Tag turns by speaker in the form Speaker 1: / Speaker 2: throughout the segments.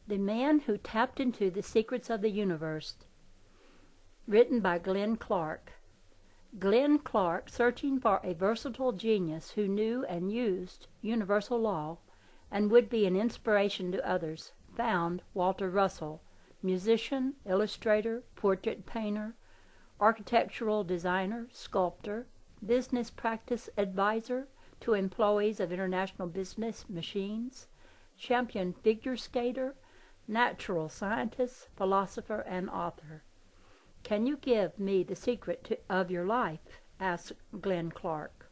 Speaker 1: The Man Who Tapped into the Secrets of the Universe, written by Glenn Clark. Glenn Clark, searching for a versatile genius who knew and used universal law and would be an inspiration to others, found Walter Russell, musician, illustrator, portrait painter, architectural designer, sculptor, business practice advisor to employees of international business machines, champion figure skater, natural scientist, philosopher, and author. "Can you give me the secret of your life?" asked Glenn Clark.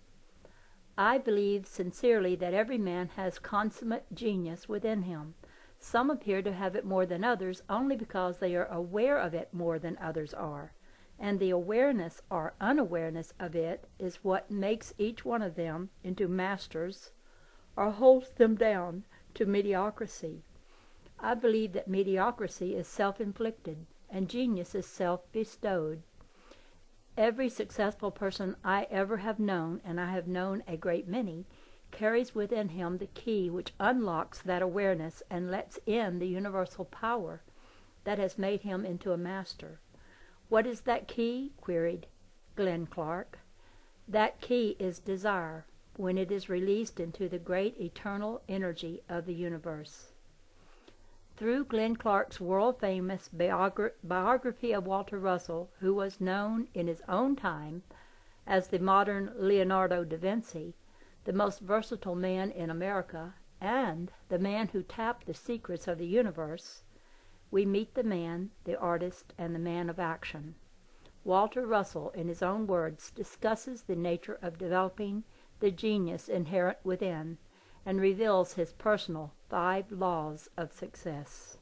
Speaker 1: "I believe sincerely that every man has consummate genius within him. Some appear to have it more than others only because they are aware of it more than others are, and the awareness or unawareness of it is what makes each one of them into masters or holds them down to mediocrity. I believe that mediocrity is self-inflicted and genius is self-bestowed. Every successful person I ever have known, and I have known a great many, carries within him the key which unlocks that awareness and lets in the universal power that has made him into a master. What is that key?" queried Glenn Clark. "That key is desire, when it is released into the great eternal energy of the universe." Through Glenn Clark's world-famous biography of Walter Russell, who was known in his own time as the modern Leonardo da Vinci, the most versatile man in America, and the man who tapped the secrets of the universe, we meet the man, the artist, and the man of action. Walter Russell, in his own words, discusses the nature of developing the genius inherent within, and reveals his personal 5 laws of success.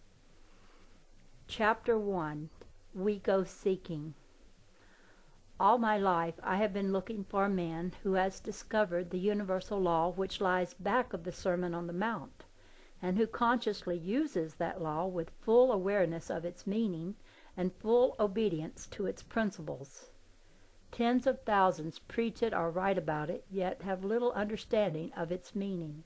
Speaker 1: Chapter 1. We Go Seeking. All my life I have been looking for a man who has discovered the universal law which lies back of the Sermon on the Mount, and who consciously uses that law with full awareness of its meaning and full obedience to its principles. Tens of thousands preach it or write about it, yet have little understanding of its meaning.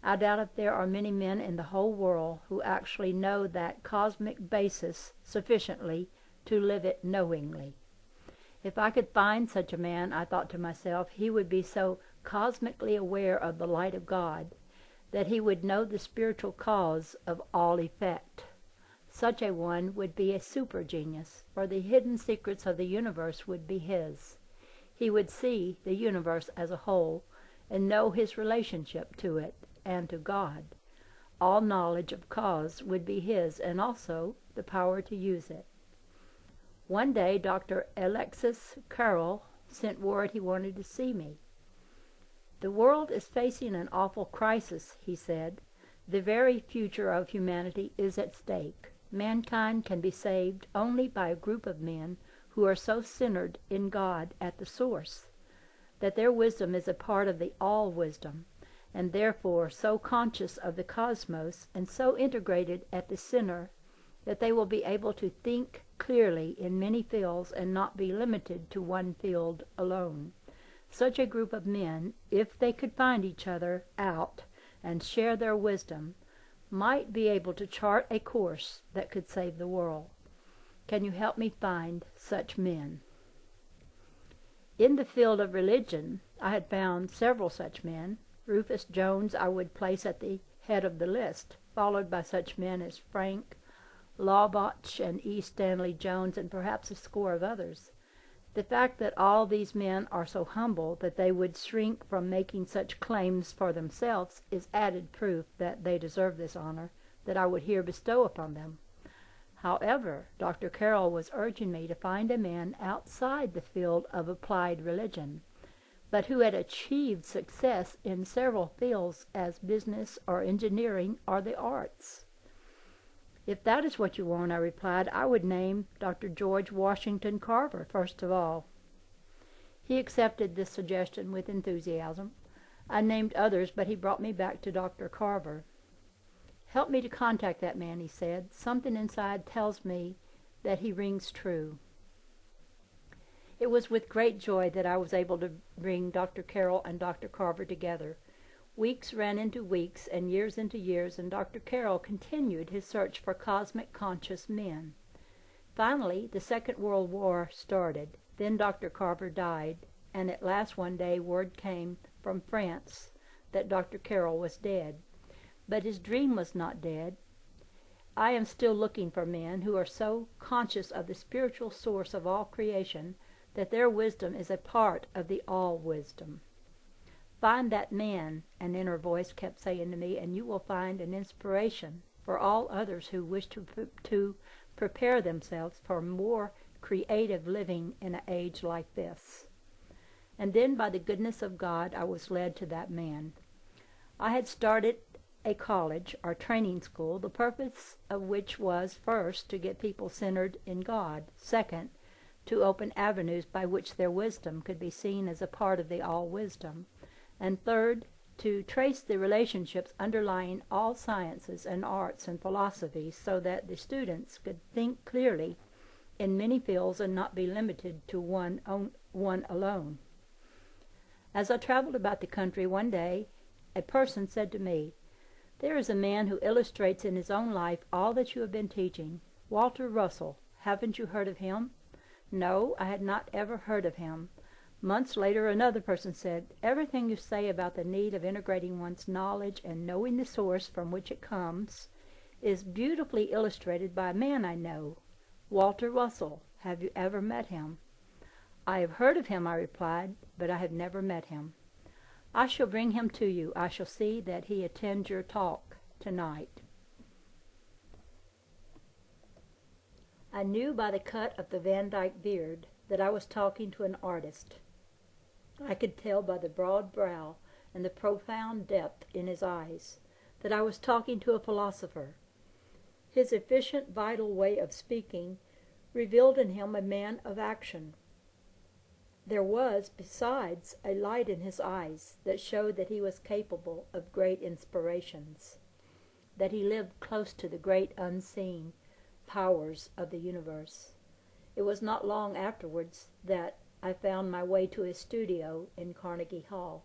Speaker 1: I doubt if there are many men in the whole world who actually know that cosmic basis sufficiently to live it knowingly. If I could find such a man, I thought to myself, he would be so cosmically aware of the light of God that he would know the spiritual cause of all effect. Such a one would be a super genius, for the hidden secrets of the universe would be his. He would see the universe as a whole and know his relationship to it and to God. All knowledge of cause would be his, and also the power to use it. One day Dr. Alexis Carrel sent word he wanted to see me. "The world is facing an awful crisis," he said. "The very future of humanity is at stake. Mankind can be saved only by a group of men who are so centered in God at the source that their wisdom is a part of the all-wisdom, and therefore so conscious of the cosmos and so integrated at the center that they will be able to think clearly in many fields and not be limited to one field alone. Such a group of men, if they could find each other out and share their wisdom, might be able to chart a course that could save the world. Can you help me find such men?" In the field of religion, I had found several such men. Rufus Jones I would place at the head of the list, followed by such men as Frank Laubach and E. Stanley Jones, and perhaps a score of others. The fact that all these men are so humble that they would shrink from making such claims for themselves is added proof that they deserve this honor that I would here bestow upon them. However, Dr. Carrel was urging me to find a man outside the field of applied religion, but who had achieved success in several fields as business or engineering or the arts. "If that is what you want," I replied, "I would name Dr. George Washington Carver first of all." He accepted this suggestion with enthusiasm. I named others, but he brought me back to Dr. Carver. "Help me to contact that man," he said. "Something inside tells me that he rings true." It was with great joy that I was able to bring Dr. Carrel and Dr. Carver together. Weeks ran into weeks and years into years, and Dr. Carroll continued his search for cosmic conscious men. Finally, the Second World War started. Then Dr. Carver died, and at last one day word came from France that Dr. Carroll was dead. But his dream was not dead. I am still looking for men who are so conscious of the spiritual source of all creation that their wisdom is a part of the all-wisdom. Find that man, an inner voice kept saying to me, and you will find an inspiration for all others who wish to prepare themselves for more creative living in an age like this. And then, by the goodness of God, I was led to that man. I had started a college or training school, the purpose of which was, first, to get people centered in God, second, to open avenues by which their wisdom could be seen as a part of the all-wisdom, and third, to trace the relationships underlying all sciences and arts and philosophies so that the students could think clearly in many fields and not be limited to one alone. As I traveled about the country one day, a person said to me, "There is a man who illustrates in his own life all that you have been teaching. Walter Russell. Haven't you heard of him?" No, I had not ever heard of him. Months later, another person said, "Everything you say about the need of integrating one's knowledge and knowing the source from which it comes is beautifully illustrated by a man I know, Walter Russell. Have you ever met him?" "I have heard of him," I replied, "but I have never met him." "I shall bring him to you. I shall see that he attends your talk tonight." I knew by the cut of the Van Dyke beard that I was talking to an artist. I could tell by the broad brow and the profound depth in his eyes that I was talking to a philosopher. His efficient, vital way of speaking revealed in him a man of action. There was, besides, a light in his eyes that showed that he was capable of great inspirations, that he lived close to the great unseen powers of the universe. It was not long afterwards that I found my way to his studio in Carnegie Hall.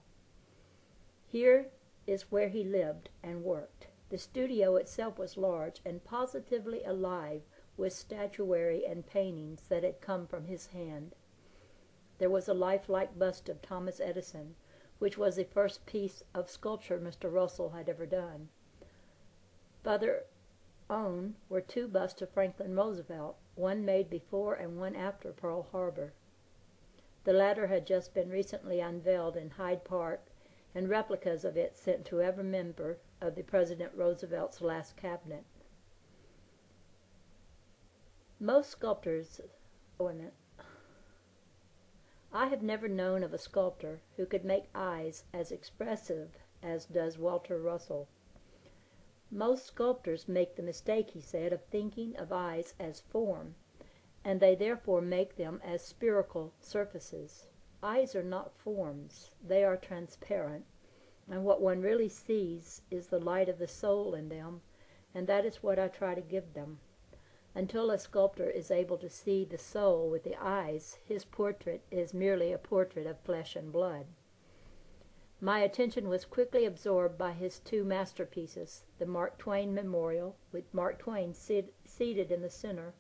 Speaker 1: Here is where he lived and worked. The studio itself was large and positively alive with statuary and paintings that had come from his hand. There was a lifelike bust of Thomas Edison, which was the first piece of sculpture Mr. Russell had ever done. Farther on were two busts of Franklin Roosevelt, one made before and one after Pearl Harbor. The latter had just been recently unveiled in Hyde Park, and replicas of it sent to every member of the President Roosevelt's last cabinet. Most sculptors... I have never known of a sculptor who could make eyes as expressive as does Walter Russell. Most sculptors make the mistake, he said, of thinking of eyes as form, and they therefore make them as spherical surfaces. Eyes are not forms. They are transparent, and what one really sees is the light of the soul in them, and that is what I try to give them. Until a sculptor is able to see the soul with the eyes, his portrait is merely a portrait of flesh and blood. My attention was quickly absorbed by his two masterpieces, the Mark Twain Memorial, with Mark Twain seated in the center,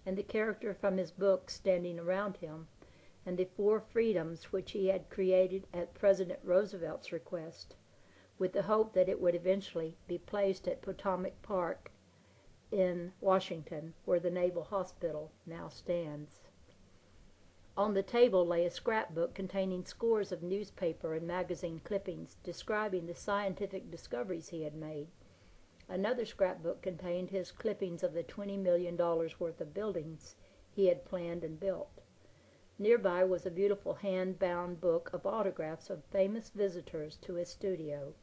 Speaker 1: and the character from his book standing around him, and the four freedoms which he had created at President Roosevelt's request, with the hope that it would eventually be placed at Potomac Park in Washington, where the Naval Hospital now stands. On the table lay a scrapbook containing scores of newspaper and magazine clippings describing the scientific discoveries he had made. Another scrapbook contained his clippings of the $20 million worth of buildings he had planned and built. Nearby was a beautiful hand-bound book of autographs of famous visitors to his studio.